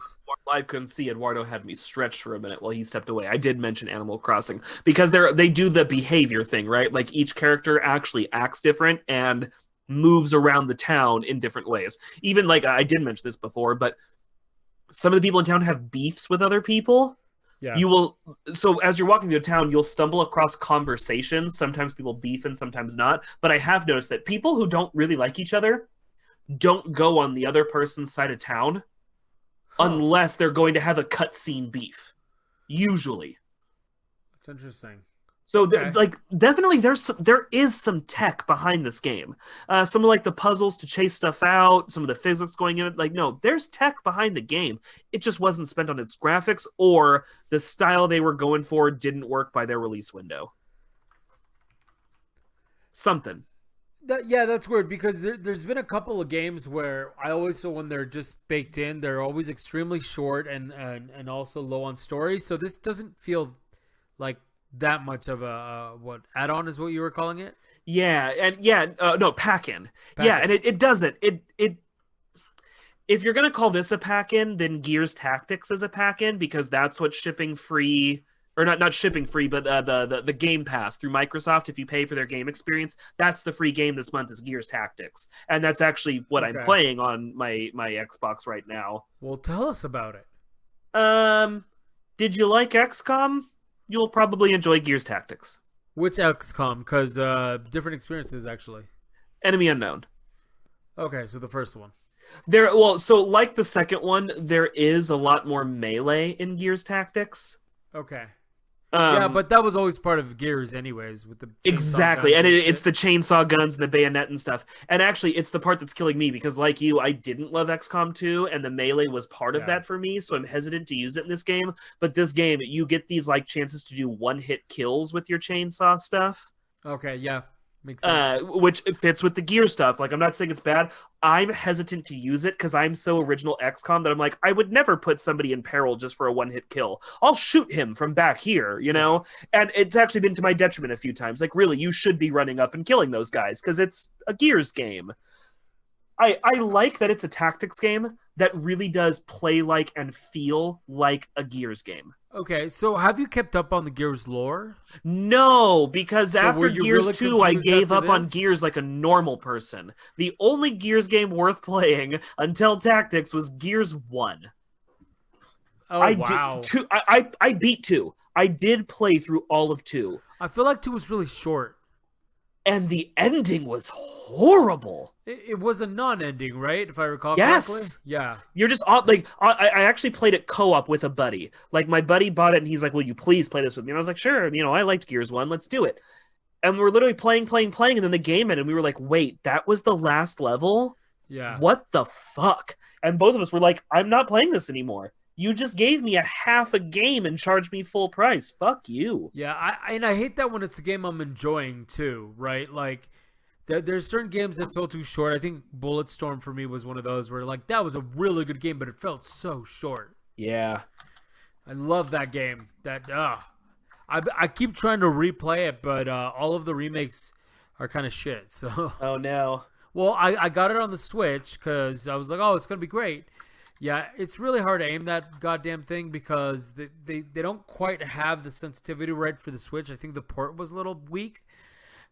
live couldn't see Eduardo had me stretched for a minute while he stepped away. I did mention Animal Crossing because they do the behavior thing, right? Like each character actually acts different, and moves around the town in different ways. Even like I did mention this before, but some of the people in town have beefs with other people. Yeah. You will, so as you're walking through town, you'll stumble across conversations. Sometimes people beef and sometimes not. But I have noticed that people who don't really like each other don't go on the other person's side of town unless they're going to have a cutscene beef. Usually. That's interesting. So, Okay. like, definitely there is some tech behind this game. Some of like the puzzles to chase stuff out, some of the physics going in it. Like, no, there's tech behind the game. It just wasn't spent on its graphics, or the style they were going for didn't work by their release window. Something. Yeah, that's weird because there's been a couple of games where I always feel when they're just baked in, they're always extremely short and also low on story. So this doesn't feel like that much of a what add-on is what you were calling it? Yeah, and no, pack-in. Yeah, Pack-in. and it doesn't. It if you're gonna call this a pack-in, then Gears Tactics is a pack-in because that's what shipping free, or not shipping free, but the Game Pass through Microsoft. If you pay for their game experience, that's the free game this month is Gears Tactics, and that's actually what I'm Okay. playing on my Xbox right now. Well, tell us about it. Did you like XCOM? You'll probably enjoy Gears Tactics. Which XCOM? Because different experiences actually. Enemy Unknown. Okay, so the first one. So like the second one, there is a lot more melee in Gears Tactics. Okay. Yeah, Um, but that was always part of Gears, anyways, with the chainsaw exactly, guns and it's shit. the chainsaw guns and the bayonet and stuff. And actually, it's the part that's killing me because, like you, I didn't love XCOM 2, and the melee was part of Yeah. that for me. So I'm hesitant to use it in this game. But this game, you get these like chances to do one-hit kills with your chainsaw stuff. Okay, yeah, makes sense. Which fits with the gear stuff. Like, I'm not saying it's bad. I'm hesitant to use it because I'm so original XCOM that I'm like, I would never put somebody in peril just for a one-hit kill. I'll shoot him from back here, you know? And it's actually been to my detriment a few times. Like, really, you should be running up and killing those guys because it's a Gears game. I like that it's a tactics game that really does play like and feel like a Gears game. Okay, so have you kept up on the Gears lore? No, because So after were you Gears really 2, I confused gave after up on this? Gears like a normal person. The only Gears game worth playing until Tactics was Gears 1. Oh I wow! did two. I beat 2. I did play through all of 2, I feel like 2 was really short. and the ending was horrible. It was a non-ending, right? If I recall Yes. correctly. Yeah. You're just like I actually played it co-op with a buddy. Like my buddy bought it and he's like, "Will you please play this with me?" And I was like, "Sure." You know, I liked Gears 1. Let's do it. And we're literally playing, and then the game ended. And we were like, "Wait, that was the last level? Yeah. What the fuck?" And both of us were like, "I'm not playing this anymore. You just gave me a half a game and charged me full price. Fuck you." Yeah, I hate that when it's a game I'm enjoying too, right? Like there's certain games that feel too short. I think Bulletstorm for me was one of those where like that was a really good game, but it felt so short. Yeah. I love that game. I keep trying to replay it, but all of the remakes are kind of shit. So Oh no. well, I got it on the Switch because I was like, oh, it's gonna be great. Yeah, it's really hard to aim that goddamn thing because they don't quite have the sensitivity right for the Switch. I think the port was a little weak.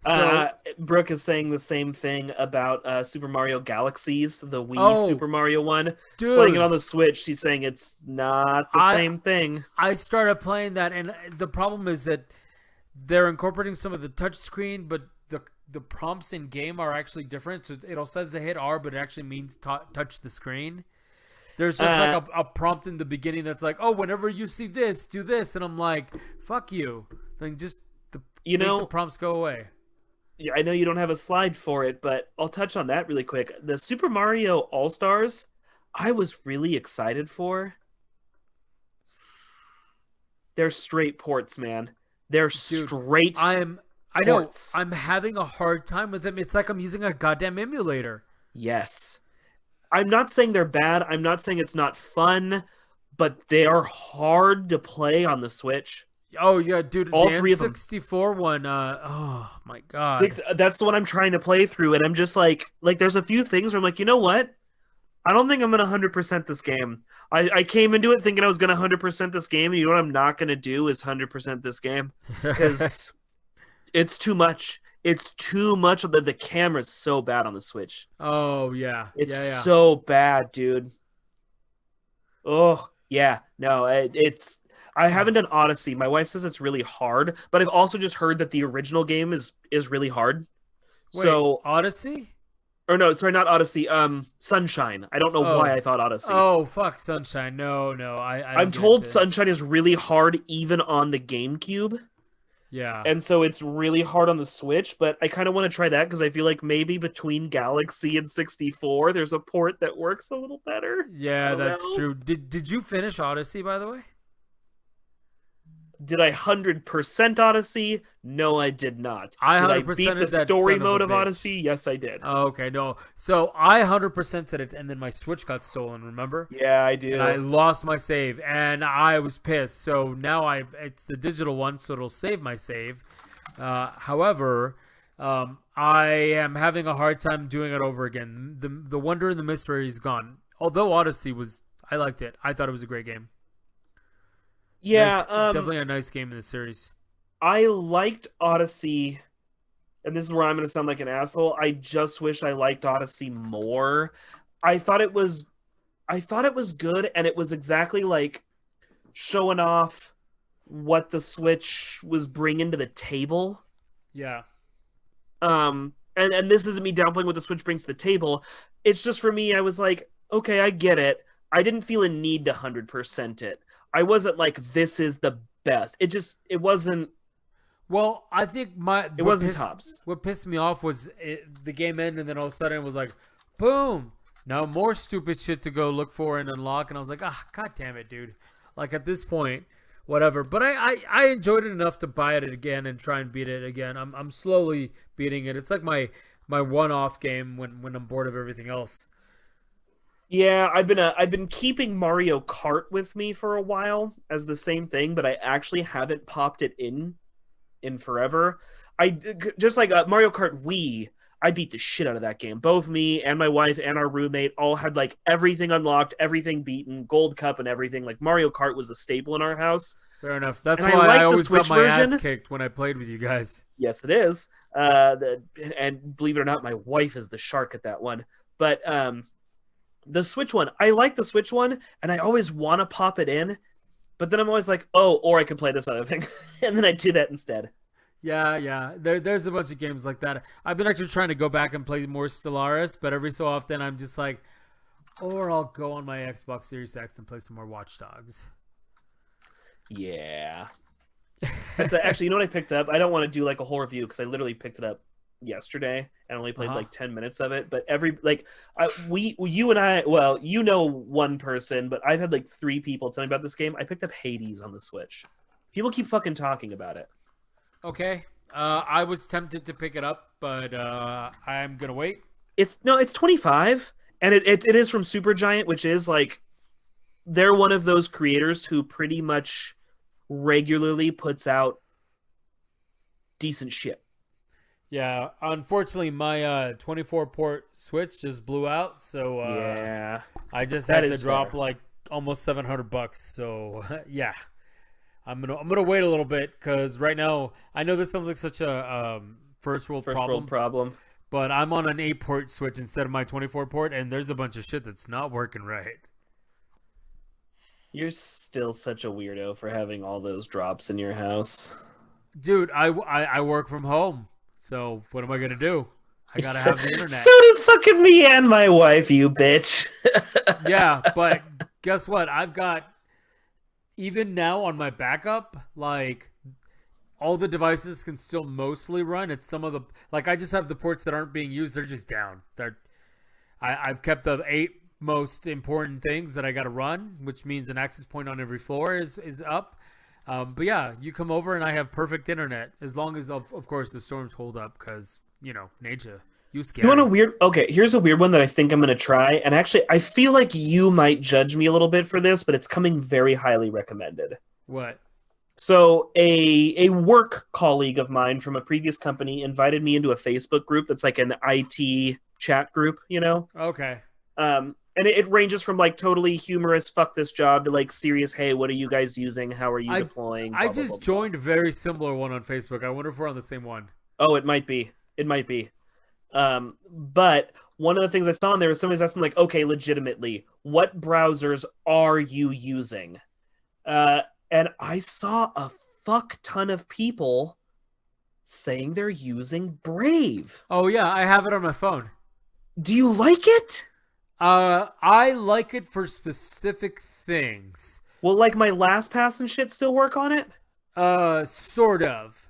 So, Brooke is saying the same thing about Super Mario Galaxies, the Wii Oh, Super Mario one. dude, Playing it on the Switch, she's saying it's not the same thing. I started playing that, and the problem is that they're incorporating some of the touchscreen, but the prompts in game are actually different. So it says to hit R, but it actually means touch the screen. There's just like a prompt in the beginning that's like, oh, whenever you see this, do this, and I'm like, fuck you. Then just make the prompts go away. Yeah, I know you don't have a slide for it, but I'll touch on that really quick. The Super Mario All-Stars, I was really excited for. They're straight ports, man. They're Dude, straight I know. ports. I'm having a hard time with them. It's like I'm using a goddamn emulator. Yes. I'm not saying they're bad. I'm not saying it's not fun, but they are hard to play on the Switch. Oh yeah, dude. All the three of them. N64 one. Oh my god. That's the one I'm trying to play through, and I'm just like there's a few things where I'm like, you know what? I don't think I'm gonna 100% this game. I came into it thinking I was gonna 100% this game, and you know what I'm not gonna do is 100% this game because it's too much. It's too much. The camera's so bad on the Switch. Oh yeah, It's yeah, yeah. so bad, dude. Oh yeah, no, it's. I haven't done Odyssey. My wife says it's really hard, but I've also just heard that the original game is really hard. Wait, So, Odyssey? or no, sorry, not Odyssey. Sunshine. I don't know why Oh, I thought Odyssey. oh, fuck, Sunshine. No, no, I I'm don't get told into it. Sunshine is really hard even on the GameCube, Yeah, and so it's really hard on the Switch. But I kind of want to try that because I feel like maybe between Galaxy and 64, there's a port that works a little better. I yeah, don't that's know. true. Did you finish Odyssey, by the way? Did I 100% Odyssey? No, I did not. I Did I beat the 100%ed that story son of a mode of bitch. Odyssey? Yes, I did. Oh, okay, no. So I 100%ed it, and then my Switch got stolen. Remember? Yeah, I And I do. lost my save, and I was pissed. So now it's the digital one, so it'll save my save. However, I am having a hard time doing it over again. The wonder and the mystery is gone. Although Odyssey was, I liked it. I thought it was a great game. Nice, Yeah, definitely a nice game in the series. I liked Odyssey, and this is where I'm going to sound like an asshole. I just wish I liked Odyssey more. I thought it was I thought it was good and it was exactly like showing off what the Switch was bringing to the table. Yeah, And this isn't me downplaying what the Switch brings to the table. It's just for me, I was like, okay, I get it. I didn't feel a need to 100% it. I wasn't like this is the best. It wasn't well, I think it wasn't tops. what pissed me off was the game ended, and then all of a sudden it was like, boom! Now more stupid shit to go look for and unlock, and I was like, ah, god damn it, dude! Like at this point, whatever. But I enjoyed it enough to buy it again and try and beat it again. I'm slowly beating it. It's like my one off game when I'm bored of everything else. Yeah, I've been keeping Mario Kart with me for a while as the same thing, but I actually haven't popped it in forever. I just like Mario Kart Wii. I beat the shit out of that game. Both me and my wife and our roommate all had like everything unlocked, everything beaten, gold cup and everything. Like Mario Kart was the staple in our house, Fair enough. That's and I why I like the always got Switch my ass version. kicked when I played with you guys. Yes, it is. And believe it or not, my wife is the shark at that one. But the Switch one, I like the Switch one, and I always want to pop it in, but then I'm always like, oh, or I can play this other thing, and then I do that instead. Yeah, yeah. There's a bunch of games like that. I've been actually trying to go back and play more Stellaris, but every so often I'm just like, or I'll go on my Xbox Series X and play some more Watch Dogs. Yeah, actually, you know what I picked up? I don't want to do like a whole review because I literally picked it up yesterday and only played Uh-huh. like 10 minutes of it. But you and I, well, you know one person, but I've had like three people tell me about this game. I picked up Hades on the Switch. People keep fucking talking about it. Okay. I was tempted to pick it up, but I'm gonna wait. It's no, it's 25, and it is from Supergiant, which is like they're one of those creators who pretty much regularly puts out decent shit. Yeah, unfortunately, my 24 port Switch just blew out, so Yeah, I just that had to is drop fair. like almost $700. So yeah, I'm gonna wait a little bit because right now I know this sounds like such a first world First world problem, problem. but I'm on an 8 port Switch instead of my 24 port, and there's a bunch of shit that's not working right. You're still such a weirdo for having all those drops in your house. Dude, I work from home, so what am I gonna do? I gotta So, have the internet. so did fucking me and my wife, you bitch. Yeah, but guess what? I've got even now on my backup, like all the devices can still mostly run. It's some of the like I just have the ports that aren't being used. They're just down. I've kept the 8 most important things that I got to run, which means an access point on every floor is up. But yeah, you come over and I have perfect internet as long as of course the storms hold up because nature. You You want a scary. weird? Okay, here's a weird one that I think I'm gonna try. And actually, I feel like you might judge me a little bit for this, but it's coming very highly recommended. What? So a work colleague of mine from a previous company invited me into a Facebook group that's like an IT chat group, you know. Okay. And it ranges from like totally humorous "fuck this job" to like serious "hey, what are you guys using? How are you I deploying?" I Blah blah blah just blah. joined a very similar one on Facebook. I wonder if we're on the same one. Oh, it might be. It might be. But one of the things I saw in there was somebody's asking, like, okay, legitimately, what browsers are you using? Uh, and I saw a fuck ton of people saying they're using Brave. Oh yeah, I have it on my phone. Do you like it? I like it for specific things. Will like my LastPass and shit still work on it? Sort of.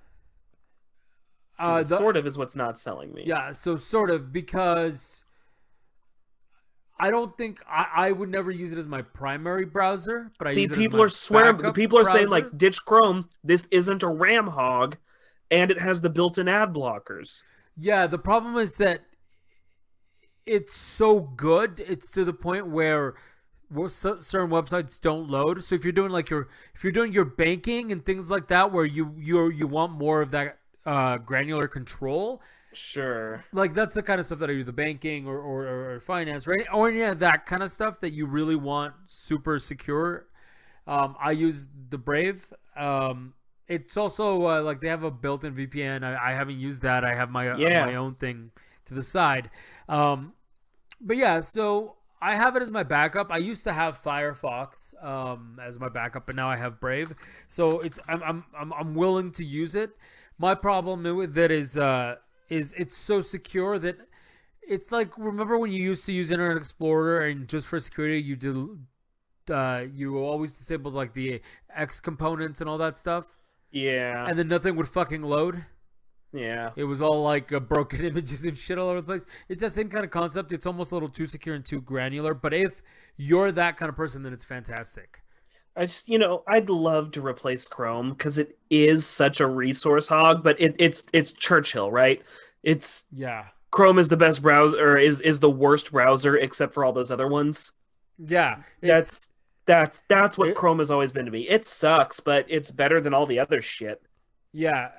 See, the The sort of is what's not selling me. Yeah, so sort of because I don't think I would never use it as my primary browser, but I See, use it as people my are swearing. The backup people are saying browser. like, ditch Chrome. This isn't a RAM hog, and it has the built-in ad blockers. Yeah, the problem is that it's so good. It's to the point where certain websites don't load. So if you're doing your banking and things like that, where you want more of that granular control, Sure. like that's the kind of stuff that I do, the banking or finance, right? Or yeah, that kind of stuff that you really want super secure. I use the Brave. It's also like they have a built-in VPN. I haven't used that. I have my Yeah. own thing to the side. But yeah, so I have it as my backup. I used to have Firefox as my backup, but now I have Brave. So I'm willing to use it. My problem with it is it's so secure that it's like, remember when you used to use Internet Explorer and just for security you always disabled like the X components and all that stuff, Yeah. and then nothing would fucking load. Yeah. It was all like broken images and shit all over the place. It's that same kind of concept. It's almost a little too secure and too granular. But if you're that kind of person, then it's fantastic. I just, I'd love to replace Chrome because it is such a resource hog, but it's Churchill, right? It's Yeah. Chrome is the best browser, or is the worst browser except for all those other ones. Yeah. It's That's that's what it, Chrome has always been to me. It sucks, but it's better than all the other shit. yeah.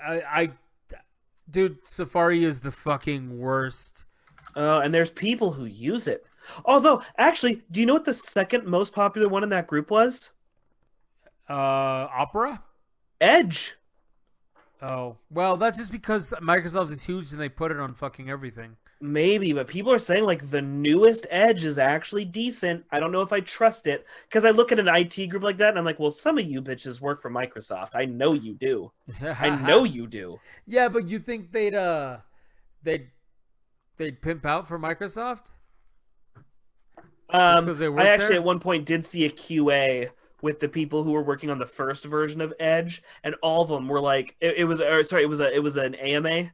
Dude, Safari is the fucking worst. And there's people who use it. Although, actually, do you know what the second most popular one in that group was? Opera? Edge. Oh. Well, that's just because Microsoft is huge and they put it on fucking everything. Maybe, but people are saying like the newest Edge is actually decent. I don't know if I trust it because I look at an IT group like that and I'm like, well, some of you bitches work for Microsoft. I know you do. I know you do. Yeah, but you think they'd they'd pimp out for Microsoft just because they I work actually there? at one point did see a QA with the people who were working on the first version of Edge, and all of them were like, it was sorry, it was an AMA on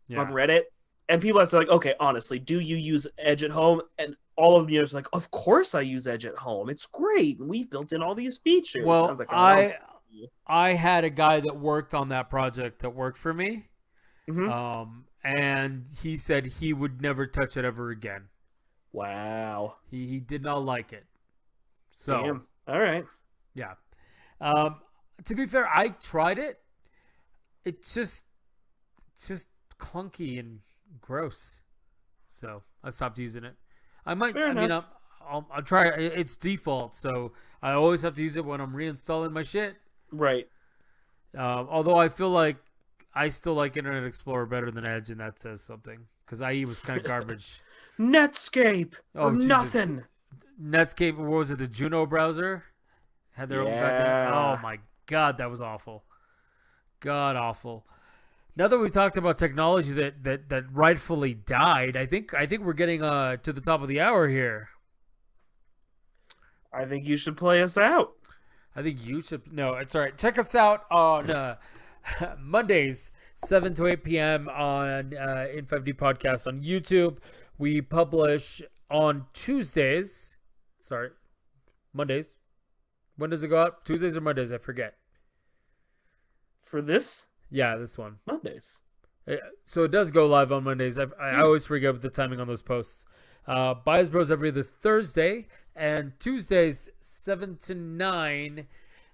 Yeah. Reddit, and people asked like, okay, honestly, do you use Edge at home? And all of them are like, of course I use Edge at home. It's great, and we've built in all these features. And I was Well, like, oh, I had a guy that worked on that project that worked for me, mm-hmm. and he said he would never touch it ever again. Wow. He did not like it. So Damn. All right. yeah. Um, to be fair, I tried it. It's just clunky and gross. So I stopped using it. I might. Fair I mean, enough. I'll try. It's default, so I always have to use it when I'm reinstalling my shit. Right. Although I feel like I still like Internet Explorer better than Edge, and that says something because IE was kind of garbage. Netscape Oh or Jesus. nothing. Netscape, what was it? The Juno browser had their own goddamn. Yeah. Oh my god, that was awful. God awful. Now that we talked about technology that rightfully died, I think we're getting to the top of the hour here. I think you should play us out. I think you should. No, it's all right. Check us out on Mondays, 7 to 8 p.m. on In5D Podcast on YouTube. We publish on Tuesdays. Sorry, Mondays. When does it go out? Tuesdays or Mondays? I forget. For this Yeah, this one. Mondays. So it does go live on Mondays. I always forget with the timing on those posts. Bias Bros every other Thursday, and Tuesdays 7 to 9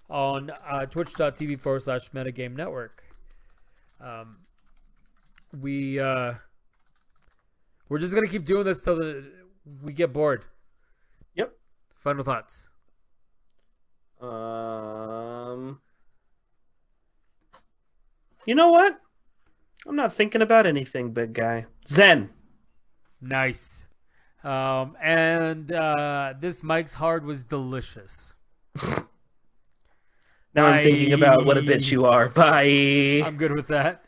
on twitch.tv/metagame network. We're just gonna keep doing this till we get bored. Yep. Final thoughts. You know what? I'm not thinking about anything, big guy. Zen. Nice. And this Mike's Hard was delicious. Now I'm thinking about what a Bye. bitch you are. Bye. I'm good with that.